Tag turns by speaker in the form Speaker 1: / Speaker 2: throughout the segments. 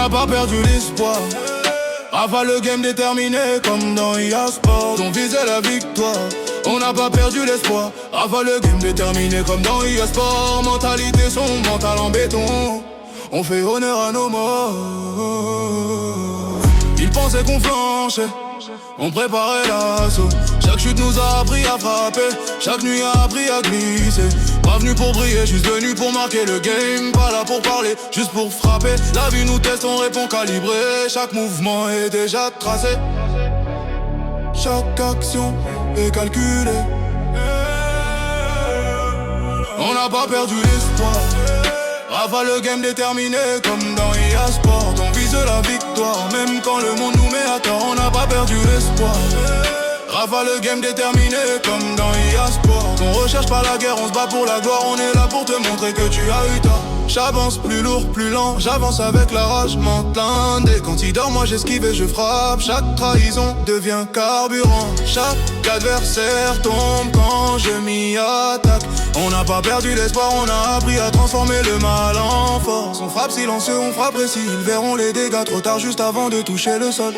Speaker 1: n'a pas perdu l'espoir. Rafa le game déterminé comme dans IA Sport. On visait la victoire, on n'a pas perdu l'espoir. Rafa le game déterminé comme dans IA Sport. Mentalité son mental en béton. On fait honneur à nos morts. Ils pensaient qu'on flanchait, on préparait l'assaut. Chaque chute nous a appris à frapper, chaque nuit a appris à glisser. Pas venu pour briller, juste venu pour marquer le game. Pas là pour parler, juste pour frapper. La vie nous teste, on répond calibré. Chaque mouvement est déjà tracé, chaque action est calculée. On n'a pas perdu l'espoir. Rafa le game déterminé comme dans IA Sport. On vise la victoire, même quand le monde nous met à tort. On n'a pas perdu l'espoir. Rafa le game déterminé comme dans IA Sport. On recherche pas la guerre, on se bat pour la gloire. On est là pour te montrer que tu as eu tort. J'avance plus lourd, plus lent, j'avance avec la rage mentale. Et quand il dort, moi j'esquive et je frappe. Chaque trahison devient carburant. Chaque adversaire tombe quand je m'y attaque. On n'a pas perdu l'espoir, on a appris à transformer le mal en force. On frappe silencieux, on frappe précis. Ils verront les dégâts trop tard, juste avant de toucher le sol.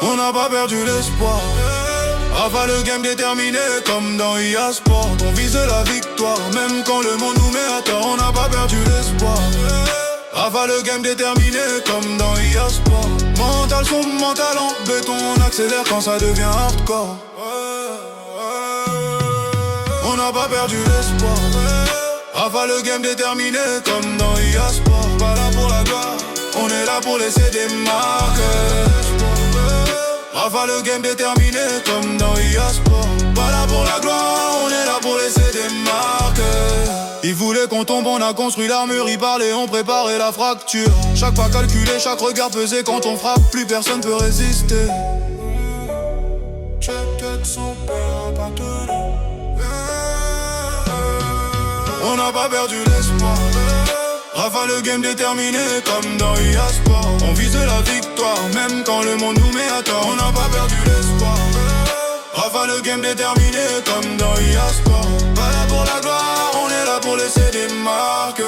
Speaker 1: On n'a pas perdu l'espoir. Rafa le game déterminé comme dans IA Sport. On vise la victoire, même quand le monde nous met à tort. On n'a pas perdu l'espoir. Rafa le game déterminé comme dans IA Sport. Mental son mental en béton. On accélère quand ça devient hardcore. On n'a pas perdu l'espoir. Rafa le game déterminé comme dans IA Sport. Pas là pour la gloire, on est là pour laisser des marques. Rafa le game déterminé comme dans IA Sport. Pas là pour la gloire, on est là pour laisser des marques. Ils voulaient qu'on tombe, on a construit l'armure. Ils parlaient, on préparait la fracture. Chaque pas calculé, chaque regard pesé. Quand on frappe, plus personne peut résister. Chaque tête son père appartenant. On n'a pas perdu l'espoir. Rafa le game déterminé comme dans IA Sport. On vise la victoire, même quand le monde nous met à tort. On n'a pas perdu l'espoir. Rafa le game déterminé comme dans IA Sport. Pas là pour la gloire, on est là pour laisser des marques.